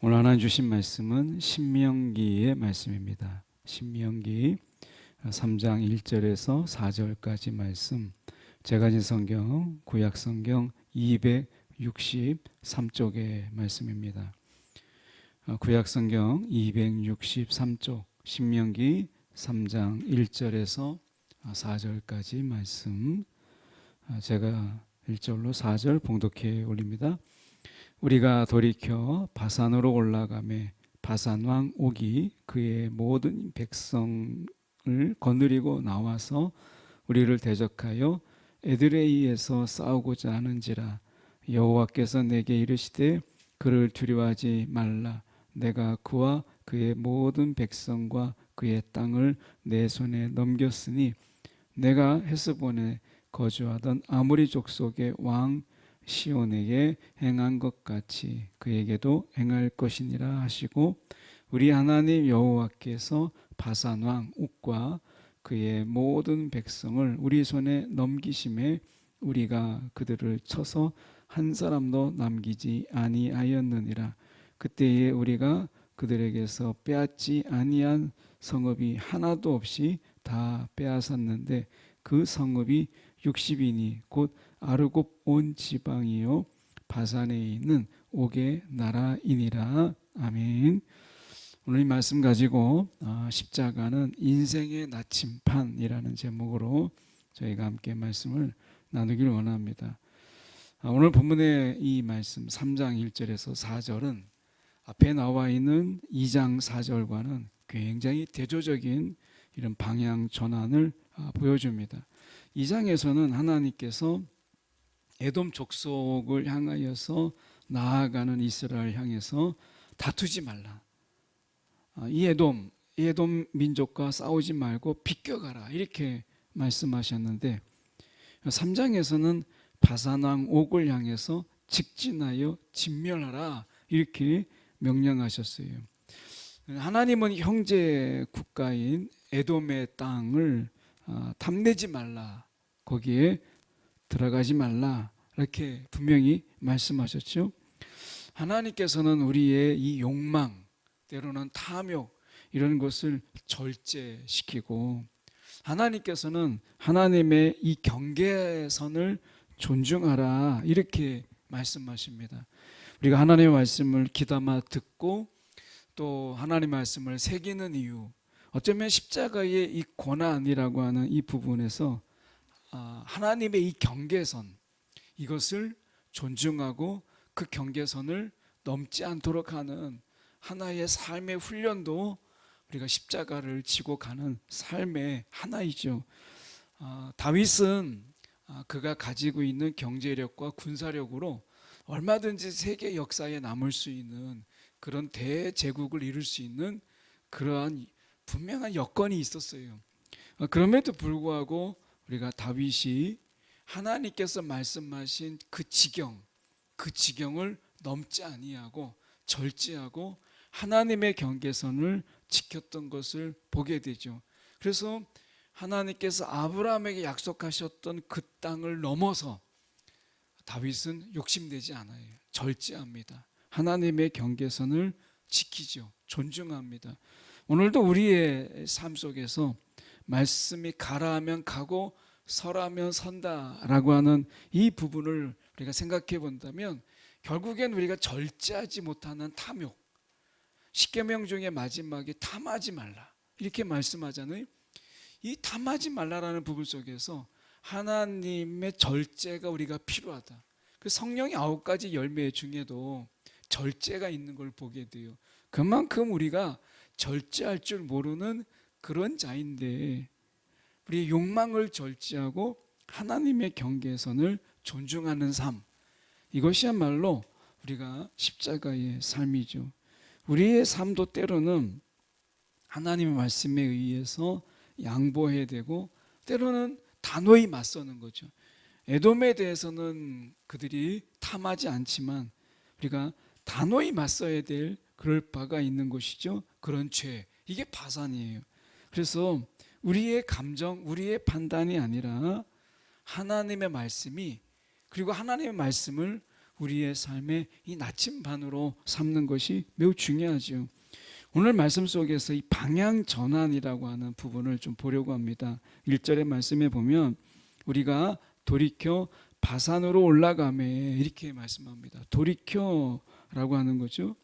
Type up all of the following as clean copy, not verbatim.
오늘 하나님 주신 말씀은 신명기의 말씀입니다. 신명기 3장 1절에서 4절까지 말씀, 제가 가진 성경 구약 성경 263쪽의 말씀입니다. 구약 성경 263쪽 신명기 3장 1절에서 4절까지 말씀, 제가 1절로 4절 봉독해 올립니다. 우리가 돌이켜 바산으로 올라가매 바산 왕 옥이 그의 모든 백성을 거느리고 나와서 우리를 대적하여 에드레이에서 싸우고자 하는지라. 여호와께서 내게 이르시되 그를 두려워하지 말라. 내가 그와 그의 모든 백성과 그의 땅을 내 손에 넘겼으니 내가 헤스본에 거주하던 아모리 족속의 왕 시온에게 행한 것 같이 그에게도 행할 것이니라 하시고, 우리 하나님 여호와께서 바산 왕 옥과 그의 모든 백성을 우리 손에 넘기심에 우리가 그들을 쳐서 한 사람도 남기지 아니하였느니라. 그때에 우리가 그들에게서 빼앗지 아니한 성읍이 하나도 없이 다 빼앗았는데 그 성읍이 60이니 곧 아르곱 온 지방이요 바산에 있는 옥의 나라이니라. 아멘. 오늘 이 말씀 가지고 십자가는 인생의 나침판이라는 제목으로 저희가 함께 말씀을 나누길 원합니다. 오늘 본문의 이 말씀 3장 1절에서 4절은 앞에 나와 있는 2장 4절과는 굉장히 대조적인 이런 방향 전환을 보여줍니다. 2장에서는 하나님께서 에돔 족속을 향하여서 나아가는 이스라엘 향해서 다투지 말라, 이 에돔 민족과 싸우지 말고 비껴가라, 이렇게 말씀하셨는데 3장에서는 바산 왕 옥을 향해서 직진하여 진멸하라, 이렇게 명령하셨어요. 하나님은 형제 국가인 에돔의 땅을 탐내지 말라, 거기에 들어가지 말라, 이렇게 분명히 말씀하셨죠. 하나님께서는 우리의 이 욕망, 때로는 탐욕, 이런 것을 절제시키고, 하나님께서는 하나님의 이 경계선을 존중하라, 이렇게 말씀하십니다. 우리가 하나님의 말씀을 귀담아 듣고 또 하나님의 말씀을 새기는 이유, 어쩌면 십자가의 이 고난이라고 하는 이 부분에서 하나님의 이 경계선, 이것을 존중하고 그 경계선을 넘지 않도록 하는 하나의 삶의 훈련도 우리가 십자가를 지고 가는 삶의 하나이죠. 다윗은 그가 가지고 있는 경제력과 군사력으로 얼마든지 세계 역사에 남을 수 있는 그런 대제국을 이룰 수 있는 그러한 분명한 여건이 있었어요. 그럼에도 불구하고 우리가 다윗이 하나님께서 말씀하신 그 지경을 넘지 아니하고 절제하고 하나님의 경계선을 지켰던 것을 보게 되죠. 그래서 하나님께서 아브라함에게 약속하셨던 그 땅을 넘어서 다윗은 욕심내지 않아요. 절제합니다. 하나님의 경계선을 지키죠. 존중합니다. 오늘도 우리의 삶 속에서 말씀이 가라 하면 가고 서라 하면 선다라고 하는 이 부분을 우리가 생각해 본다면 결국엔 우리가 절제하지 못하는 탐욕, 십계명 중에 마지막에 탐하지 말라, 이렇게 말씀하잖아요. 이 탐하지 말라라는 부분 속에서 하나님의 절제가 우리가 필요하다. 그 성령의 9가지 열매 중에도 절제가 있는 걸 보게 돼요. 그만큼 우리가 절제할 줄 모르는 그런 자인데, 우리의 욕망을 절제하고 하나님의 경계선을 존중하는 삶, 이것이야말로 우리가 십자가의 삶이죠. 우리의 삶도 때로는 하나님의 말씀에 의해서 양보해야 되고, 때로는 단호히 맞서는 거죠. 에돔에 대해서는 그들이 탐하지 않지만 우리가 단호히 맞서야 될 그럴 바가 있는 것이죠. 그런 죄, 이게 바산이에요. 그래서 우리의 감정, 우리의 판단이 아니라 하나님의 말씀이, 그리고 하나님의 말씀을 우리의 삶의 이 나침반으로 삼는 것이 매우 중요하죠. 오늘 말씀 속에서 이 방향 전환이라고 하는 부분을 좀 보려고 합니다. 1절의 말씀에 보면 우리가 돌이켜 바산으로 올라가매 이렇게 말씀합니다. 돌이켜라고 하는 거죠.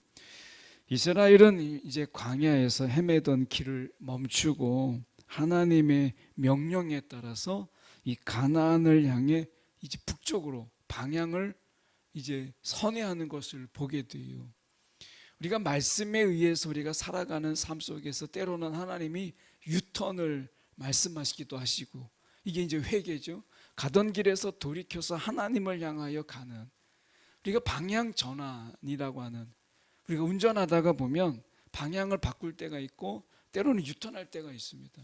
이스라엘은 이제 광야에서 헤매던 길을 멈추고 하나님의 명령에 따라서 이 가나안을 향해 이제 북쪽으로 방향을 이제 선회하는 것을 보게 돼요. 우리가 말씀에 의해서 우리가 살아가는 삶 속에서 때로는 하나님이 유턴을 말씀하시기도 하시고, 이게 이제 회개죠. 가던 길에서 돌이켜서 하나님을 향하여 가는, 우리가 방향 전환이라고 하는, 우리가 운전하다가 보면 방향을 바꿀 때가 있고 때로는 유턴할 때가 있습니다.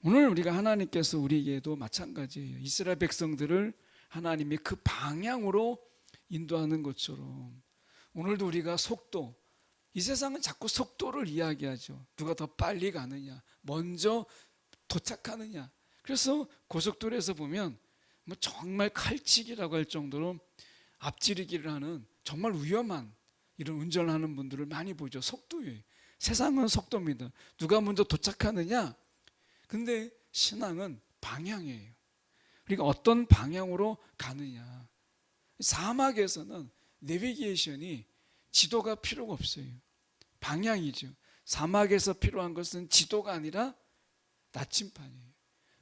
오늘 우리가 하나님께서 우리에게도 마찬가지예요. 이스라엘 백성들을 하나님이 그 방향으로 인도하는 것처럼 오늘도 우리가 속도, 이 세상은 자꾸 속도를 이야기하죠. 누가 더 빨리 가느냐, 먼저 도착하느냐. 그래서 고속도로에서 보면 뭐 정말 칼치기라고 할 정도로 앞지르기를 하는 정말 위험한 이런 운전을 하는 분들을 많이 보죠. 속도예요. 세상은 속도입니다. 누가 먼저 도착하느냐. 근데 신앙은 방향이에요. 우리가 어떤 방향으로 가느냐. 사막에서는 내비게이션이 지도가 필요가 없어요. 방향이죠. 사막에서 필요한 것은 지도가 아니라 나침반이에요.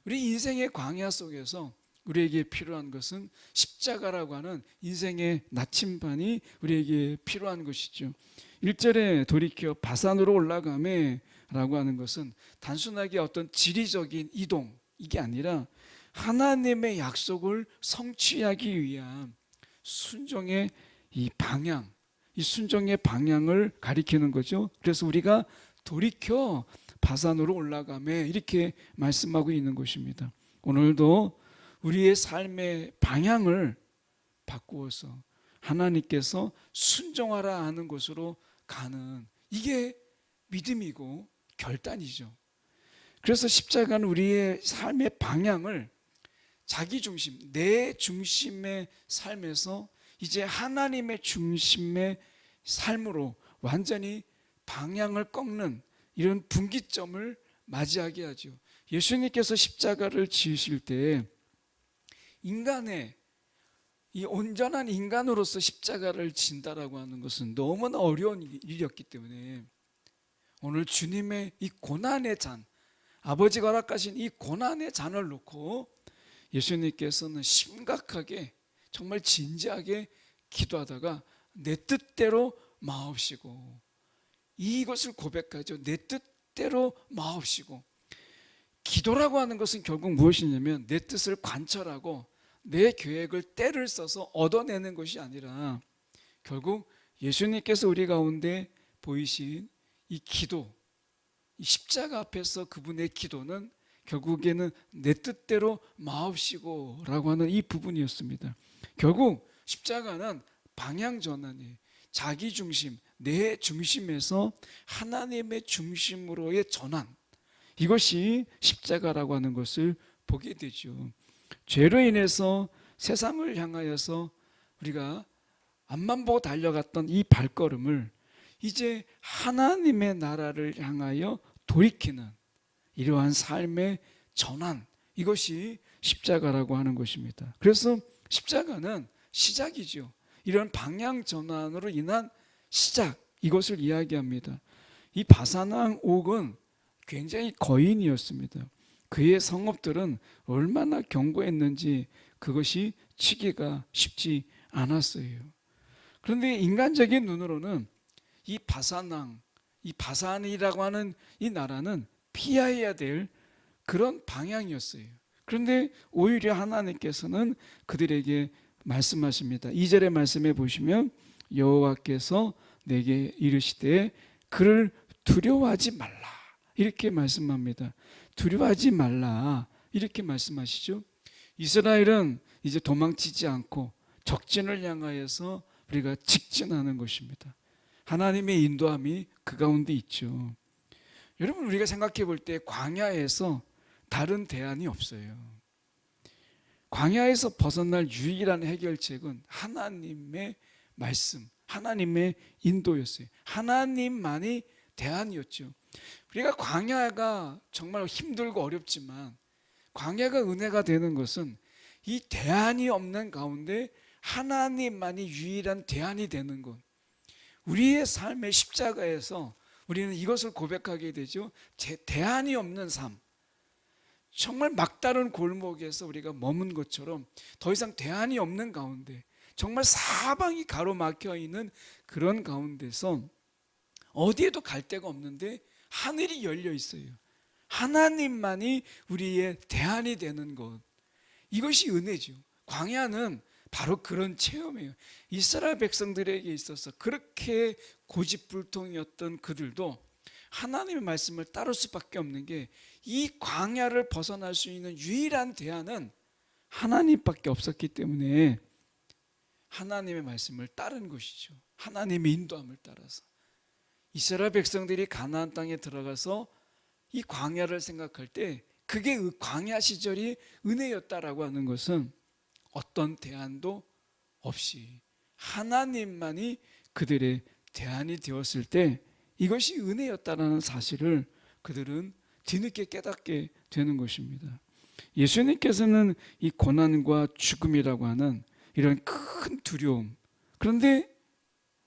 우리 인생의 광야 속에서 우리에게 필요한 것은 십자가라고 하는 인생의 나침반이 우리에게 필요한 것이죠. 1절에 돌이켜 바산으로 올라가매 라고 하는 것은 단순하게 어떤 지리적인 이동, 이게 아니라 하나님의 약속을 성취하기 위한 순종의 이 방향, 이 순종의 방향을 가리키는 거죠. 그래서 우리가 돌이켜 바산으로 올라가매 이렇게 말씀하고 있는 것입니다. 오늘도 우리의 삶의 방향을 바꾸어서 하나님께서 순종하라 하는 곳으로 가는, 이게 믿음이고 결단이죠. 그래서 십자가는 우리의 삶의 방향을 자기 중심, 내 중심의 삶에서 이제 하나님의 중심의 삶으로 완전히 방향을 꺾는 이런 분기점을 맞이하게 하죠. 예수님께서 십자가를 지으실 때 인간의 이 온전한 인간으로서 십자가를 진다라고 하는 것은 너무나 어려운 일이었기 때문에 오늘 주님의 이 고난의 잔, 아버지가 허락하신 이 고난의 잔을 놓고 예수님께서는 심각하게 정말 진지하게 기도하다가 내 뜻대로 마옵시고, 이것을 고백하죠. 내 뜻대로 마옵시고. 기도라고 하는 것은 결국 무엇이냐면 내 뜻을 관철하고 내 계획을 때를 써서 얻어내는 것이 아니라 결국 예수님께서 우리 가운데 보이신 이 기도, 이 십자가 앞에서 그분의 기도는 결국에는 내 뜻대로 마옵시고 라고 하는 이 부분이었습니다. 결국 십자가는 방향 전환이에요. 자기 중심, 내 중심에서 하나님의 중심으로의 전환, 이것이 십자가라고 하는 것을 보게 되죠. 죄로 인해서 세상을 향하여서 우리가 앞만 보고 달려갔던 이 발걸음을 이제 하나님의 나라를 향하여 돌이키는 이러한 삶의 전환, 이것이 십자가라고 하는 것입니다. 그래서 십자가는 시작이죠. 이런 방향 전환으로 인한 시작, 이것을 이야기합니다. 이 바산왕 옥은 굉장히 거인이었습니다. 그의 성읍들은 얼마나 견고했는지 그것이 치기가 쉽지 않았어요. 그런데 인간적인 눈으로는 이 바산왕, 이 바산이라고 하는 이 나라는 피해야 될 그런 방향이었어요. 그런데 오히려 하나님께서는 그들에게 말씀하십니다. 2절의 말씀에 보시면 여호와께서 내게 이르시되 그를 두려워하지 말라 이렇게 말씀합니다. 두려워하지 말라 이렇게 말씀하시죠. 이스라엘은 이제 도망치지 않고 적진을 향하여서 우리가 직진하는 것입니다. 하나님의 인도함이 그 가운데 있죠. 여러분, 우리가 생각해 볼 때 광야에서 다른 대안이 없어요. 광야에서 벗어날 유일한 해결책은 하나님의 말씀, 하나님의 인도였어요. 하나님만이 대안이었죠. 우리가 광야가 정말 힘들고 어렵지만 광야가 은혜가 되는 것은 이 대안이 없는 가운데 하나님만이 유일한 대안이 되는 것. 우리의 삶의 십자가에서 우리는 이것을 고백하게 되죠. 대안이 없는 삶. 정말 막다른 골목에서 우리가 머문 것처럼 더 이상 대안이 없는 가운데, 정말 사방이 가로막혀 있는 그런 가운데서 어디에도 갈 데가 없는데 하늘이 열려 있어요. 하나님만이 우리의 대안이 되는 것. 이것이 은혜죠. 광야는 바로 그런 체험이에요. 이스라엘 백성들에게 있어서 그렇게 고집불통이었던 그들도 하나님의 말씀을 따를 수밖에 없는 게, 이 광야를 벗어날 수 있는 유일한 대안은 하나님밖에 없었기 때문에 하나님의 말씀을 따른 것이죠. 하나님의 인도함을 따라서 이스라엘 백성들이 가나안 땅에 들어가서 이 광야를 생각할 때 그게 광야 시절이 은혜였다라고 하는 것은 어떤 대안도 없이 하나님만이 그들의 대안이 되었을 때 이것이 은혜였다라는 사실을 그들은 뒤늦게 깨닫게 되는 것입니다. 예수님께서는 이 고난과 죽음이라고 하는 이런 큰 두려움, 그런데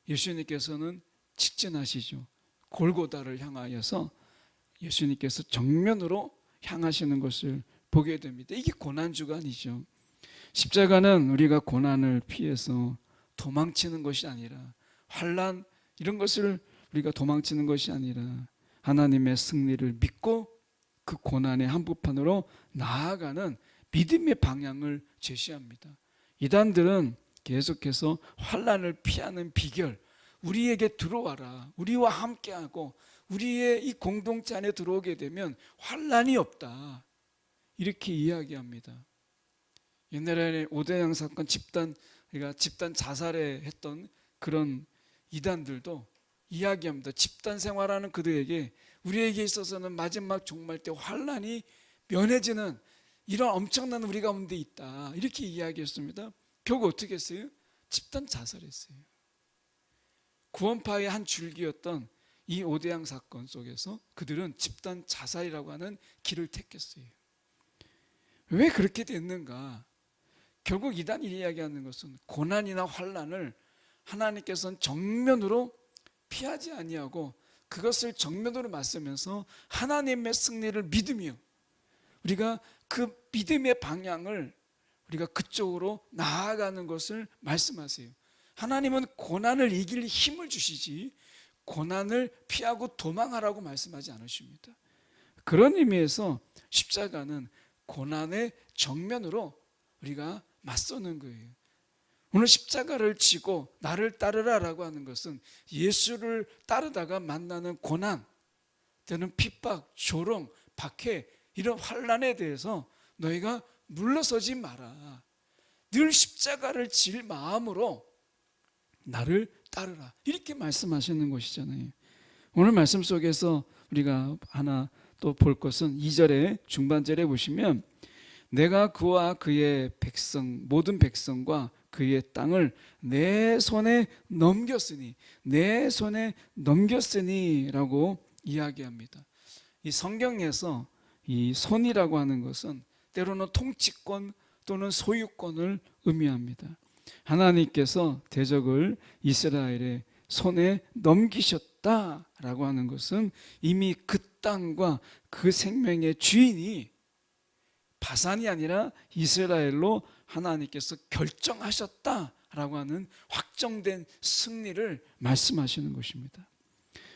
예수님께서는 직진하시죠. 골고다를 향하여서 예수님께서 정면으로 향하시는 것을 보게 됩니다. 이게 고난주간이죠. 십자가는 우리가 고난을 피해서 도망치는 것이 아니라, 환난 이런 것을 우리가 도망치는 것이 아니라 하나님의 승리를 믿고 그 고난의 한복판으로 나아가는 믿음의 방향을 제시합니다. 이단들은 계속해서 환난을 피하는 비결, 우리에게 들어와라, 우리와 함께하고 우리의 이 공동체 안에 들어오게 되면 환난이 없다, 이렇게 이야기합니다. 옛날에 오대양 사건 집단 자살에 했던 그런 이단들도 이야기합니다. 집단 생활하는 그들에게 우리에게 있어서는 마지막 종말 때 환난이 면해지는 이런 엄청난 우리 가운데 있다, 이렇게 이야기했습니다. 결국 어떻게 했어요? 집단 자살했어요. 구원파의 한 줄기였던 이 오대양 사건 속에서 그들은 집단 자살이라고 하는 길을 택했어요. 왜 그렇게 됐는가? 결국 이단이 이야기하는 것은 고난이나 환난을 하나님께서는 정면으로 피하지 아니하고 그것을 정면으로 맞서면서 하나님의 승리를 믿으며 우리가 그 믿음의 방향을 우리가 그쪽으로 나아가는 것을 말씀하세요. 하나님은 고난을 이길 힘을 주시지 고난을 피하고 도망하라고 말씀하지 않으십니다. 그런 의미에서 십자가는 고난의 정면으로 우리가 맞서는 거예요. 오늘 십자가를 지고 나를 따르라라고 하는 것은 예수를 따르다가 만나는 고난, 때는 핍박, 조롱, 박해, 이런 환난에 대해서 너희가 물러서지 마라. 늘 십자가를 질 마음으로 나를 따르라, 이렇게 말씀하시는 것이잖아요. 오늘 말씀 속에서 우리가 하나 또 볼 것은 2절에 중반절에 보시면 내가 그와 그의 백성 모든 백성과 그의 땅을 내 손에 넘겼으니, 내 손에 넘겼으니 라고 이야기합니다. 이 성경에서 이 손이라고 하는 것은 때로는 통치권 또는 소유권을 의미합니다. 하나님께서 대적을 이스라엘의 손에 넘기셨다라고 하는 것은 이미 그 땅과 그 생명의 주인이 바산이 아니라 이스라엘로 하나님께서 결정하셨다라고 하는 확정된 승리를 말씀하시는 것입니다.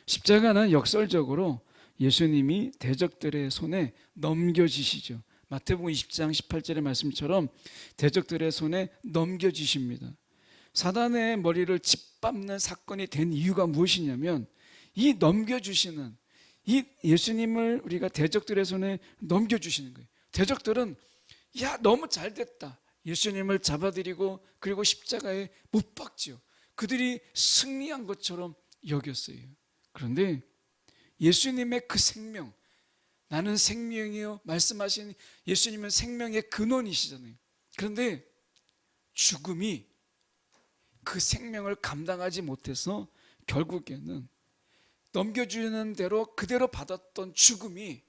십자가는 역설적으로 예수님이 대적들의 손에 넘겨지시죠. 마태복음 20장 18절의 말씀처럼 대적들의 손에 넘겨지십니다. 사단의 머리를 짓밟는 사건이 된 이유가 무엇이냐면 이 넘겨주시는 이 예수님을 우리가 대적들의 손에 넘겨주시는 거예요. 대적들은 야 너무 잘됐다, 예수님을 잡아들이고 그리고 십자가에 못 박지요. 그들이 승리한 것처럼 여겼어요. 그런데 예수님의 그 생명, 나는 생명이요 말씀하신 예수님은 생명의 근원이시잖아요. 그런데 죽음이 그 생명을 감당하지 못해서 결국에는 넘겨주는 대로 그대로 받았던 죽음이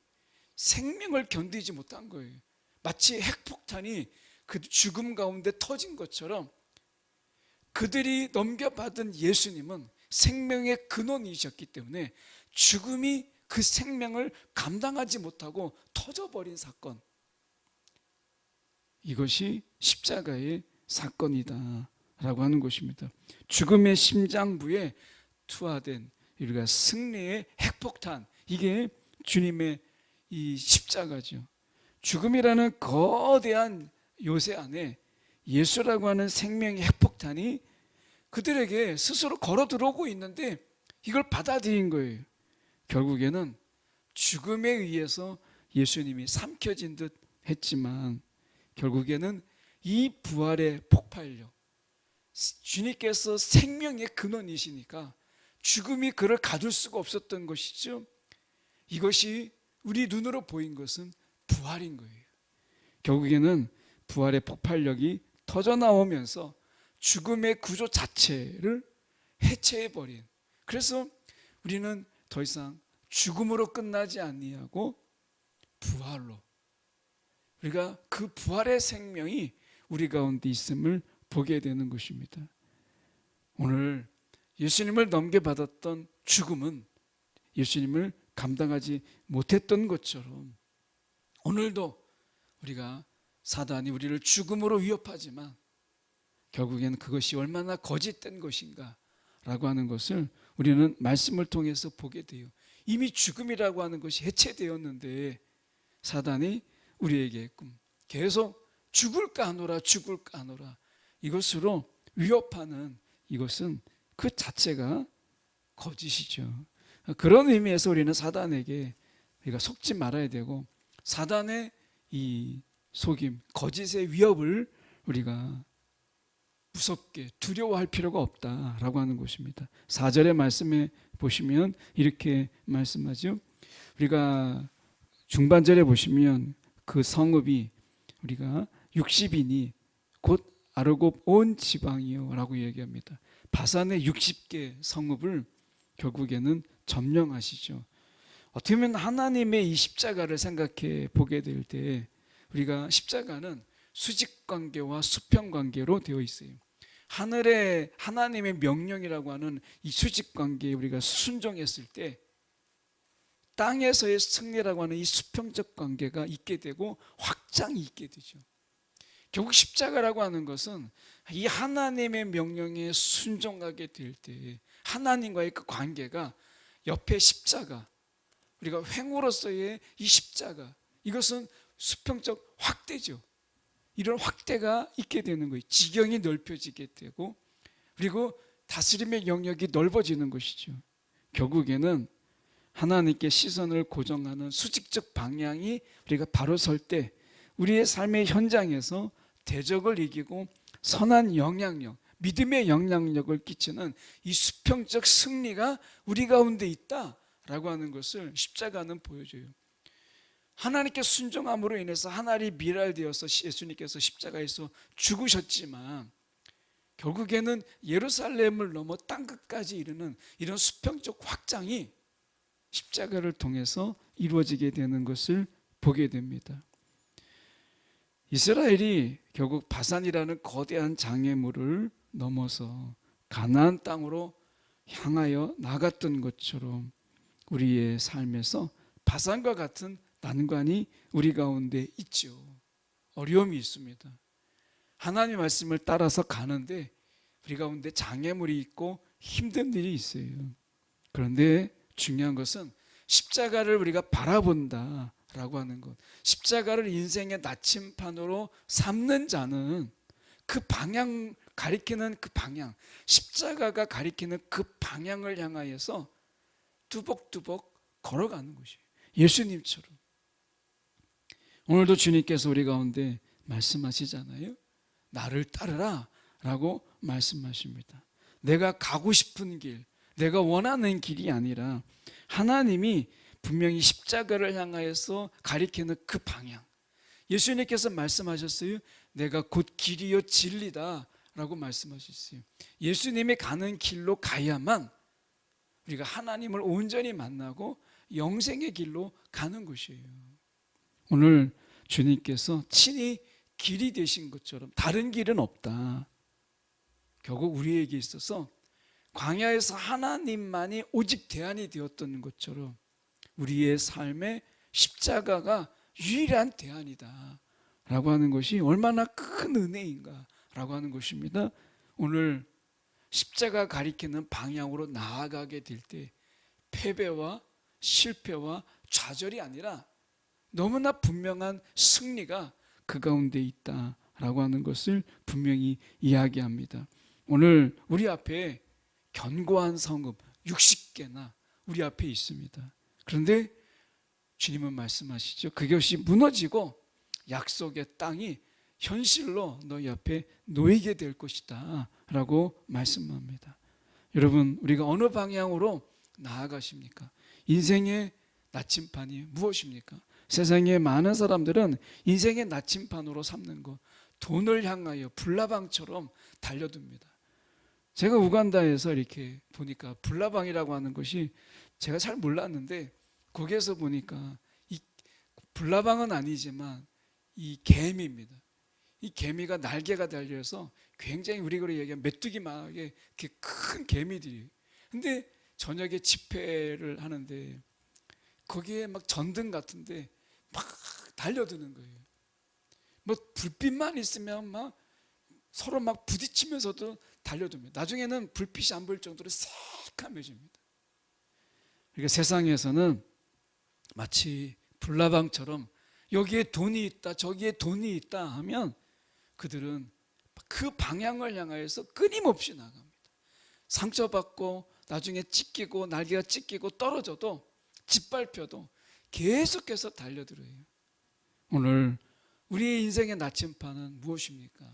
생명을 견디지 못한 거예요. 마치 핵폭탄이 그 죽음 가운데 터진 것처럼 그들이 넘겨받은 예수님은 생명의 근원이셨기 때문에 죽음이 그 생명을 감당하지 못하고 터져버린 사건, 이것이 십자가의 사건이다 라고 하는 것입니다. 죽음의 심장부에 투하된 우리가 승리의 핵폭탄, 이게 주님의 이 십자가죠. 죽음이라는 거대한 요새 안에 예수라고 하는 생명의 핵폭탄이 그들에게 스스로 걸어 들어오고 있는데 이걸 받아들인 거예요. 결국에는 죽음에 의해서 예수님이 삼켜진 듯 했지만 결국에는 이 부활의 폭발력, 주님께서 생명의 근원이시니까 죽음이 그를 가둘 수가 없었던 것이죠. 이것이 우리 눈으로 보인 것은 부활인 거예요. 결국에는 부활의 폭발력이 터져 나오면서 죽음의 구조 자체를 해체해버린, 그래서 우리는 더 이상 죽음으로 끝나지 아니하고 부활로, 우리가 그 부활의 생명이 우리 가운데 있음을 보게 되는 것입니다. 오늘 예수님을 넘겨받았던 죽음은 예수님을 감당하지 못했던 것처럼 오늘도 우리가 사단이 우리를 죽음으로 위협하지만 결국에는 그것이 얼마나 거짓된 것인가 라고 하는 것을 우리는 말씀을 통해서 보게 돼요. 이미 죽음이라고 하는 것이 해체되었는데 사단이 우리에게 계속 죽을까 하노라 죽을까 하노라 이것으로 위협하는, 이것은 그 자체가 거짓이죠. 그런 의미에서 우리는 사단에게 우리가 속지 말아야 되고, 사단의 이 속임, 거짓의 위협을 우리가 무섭게 두려워할 필요가 없다라고 하는 것입니다. 4절의 말씀에 보시면 이렇게 말씀하죠. 우리가 중반절에 보시면 그 성읍이 우리가 60인이 곧 아르곱 온 지방이요 라고 얘기합니다. 바산의 60개 성읍을 결국에는 점령하시죠. 어떻게 보면 하나님의 이 십자가를 생각해 보게 될 때 우리가 십자가는 수직관계와 수평관계로 되어 있어요. 하늘의 하나님의 명령이라고 하는 이 수직관계에 우리가 순종했을 때 땅에서의 승리라고 하는 이 수평적 관계가 있게 되고 확장이 있게 되죠. 결국 십자가라고 하는 것은 이 하나님의 명령에 순종하게 될 때 하나님과의 그 관계가 옆에 십자가, 우리가 횡으로서의 이 십자가, 이것은 수평적 확대죠. 이런 확대가 있게 되는 거예요. 지경이 넓혀지게 되고 그리고 다스림의 영역이 넓어지는 것이죠. 결국에는 하나님께 시선을 고정하는 수직적 방향이 우리가 바로 설 때 우리의 삶의 현장에서 대적을 이기고 선한 영향력, 믿음의 영향력을 끼치는 이 수평적 승리가 우리 가운데 있다라고 하는 것을 십자가는 보여줘요. 하나님께 순종함으로 인해서 하늘이 미랄되어서 예수님께서 십자가에서 죽으셨지만 결국에는 예루살렘을 넘어 땅끝까지 이르는 이런 수평적 확장이 십자가를 통해서 이루어지게 되는 것을 보게 됩니다. 이스라엘이 결국 바산이라는 거대한 장애물을 넘어서 가나안 땅으로 향하여 나갔던 것처럼 우리의 삶에서 바산과 같은 난관이 우리 가운데 있죠. 어려움이 있습니다. 하나님의 말씀을 따라서 가는데 우리 가운데 장애물이 있고 힘든 일이 있어요. 그런데 중요한 것은 십자가를 우리가 바라본다라고 하는 것, 십자가를 인생의 나침판으로 삼는 자는 그 방향 가리키는 그 방향, 십자가가 가리키는 그 방향을 향하여서 뚜벅뚜벅 걸어가는 것이에요. 예수님처럼. 오늘도 주님께서 우리 가운데 말씀하시잖아요. 나를 따르라 라고 말씀하십니다. 내가 가고 싶은 길, 내가 원하는 길이 아니라 하나님이 분명히 십자가를 향하여서 가리키는 그 방향, 예수님께서 말씀하셨어요. 내가 곧 길이요 진리다 라고 말씀하셨어요. 예수님이 가는 길로 가야만 우리가 하나님을 온전히 만나고 영생의 길로 가는 것이에요. 오늘 주님께서 친히 길이 되신 것처럼 다른 길은 없다. 결국 우리에게 있어서 광야에서 하나님만이 오직 대안이 되었던 것처럼 우리의 삶에 십자가가 유일한 대안이다 라고 하는 것이 얼마나 큰 은혜인가 라고 하는 것입니다. 오늘 십자가 가리키는 방향으로 나아가게 될 때 패배와 실패와 좌절이 아니라 너무나 분명한 승리가 그 가운데 있다라고 하는 것을 분명히 이야기합니다. 오늘 우리 앞에 견고한 성읍 60개나 우리 앞에 있습니다. 그런데 주님은 말씀하시죠. 그것이 무너지고 약속의 땅이 현실로 너희 앞에 놓이게 될 것이다 라고 말씀합니다. 여러분, 우리가 어느 방향으로 나아가십니까? 인생의 나침판이 무엇입니까? 세상에 많은 사람들은 인생의 나침판으로 삼는 것, 돈을 향하여 불나방처럼 달려듭니다. 제가 우간다에서 이렇게 보니까 불나방이라고 하는 것이 제가 잘 몰랐는데 거기에서 보니까 이 불나방은 아니지만 이 개미입니다. 이 개미가 날개가 달려서 굉장히 우리가 얘기하면 메뚜기만하게 이렇게 큰 개미들이에요. 근데 저녁에 집회를 하는데 거기에 막 전등 같은데 막 달려드는 거예요. 뭐 불빛만 있으면 막 서로 막 부딪히면서도 달려듭니다. 나중에는 불빛이 안 보일 정도로 새카매집니다. 그러니까 세상에서는 마치 불나방처럼 여기에 돈이 있다, 저기에 돈이 있다 하면 그들은 그 방향을 향하여서 끊임없이 나갑니다. 상처받고 나중에 찢기고 날개가 찢기고 떨어져도 짓밟혀도 계속해서 달려들어요. 오늘 우리의 인생의 나침판은 무엇입니까?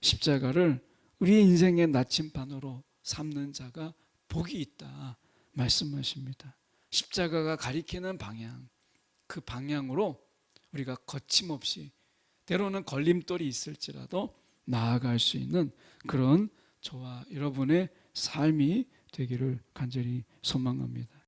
십자가를 우리의 인생의 나침판으로 삼는 자가 복이 있다 말씀하십니다. 십자가가 가리키는 방향, 그 방향으로 우리가 거침없이 때로는 걸림돌이 있을지라도 나아갈 수 있는 그런 저와 여러분의 삶이 되기를 간절히 소망합니다.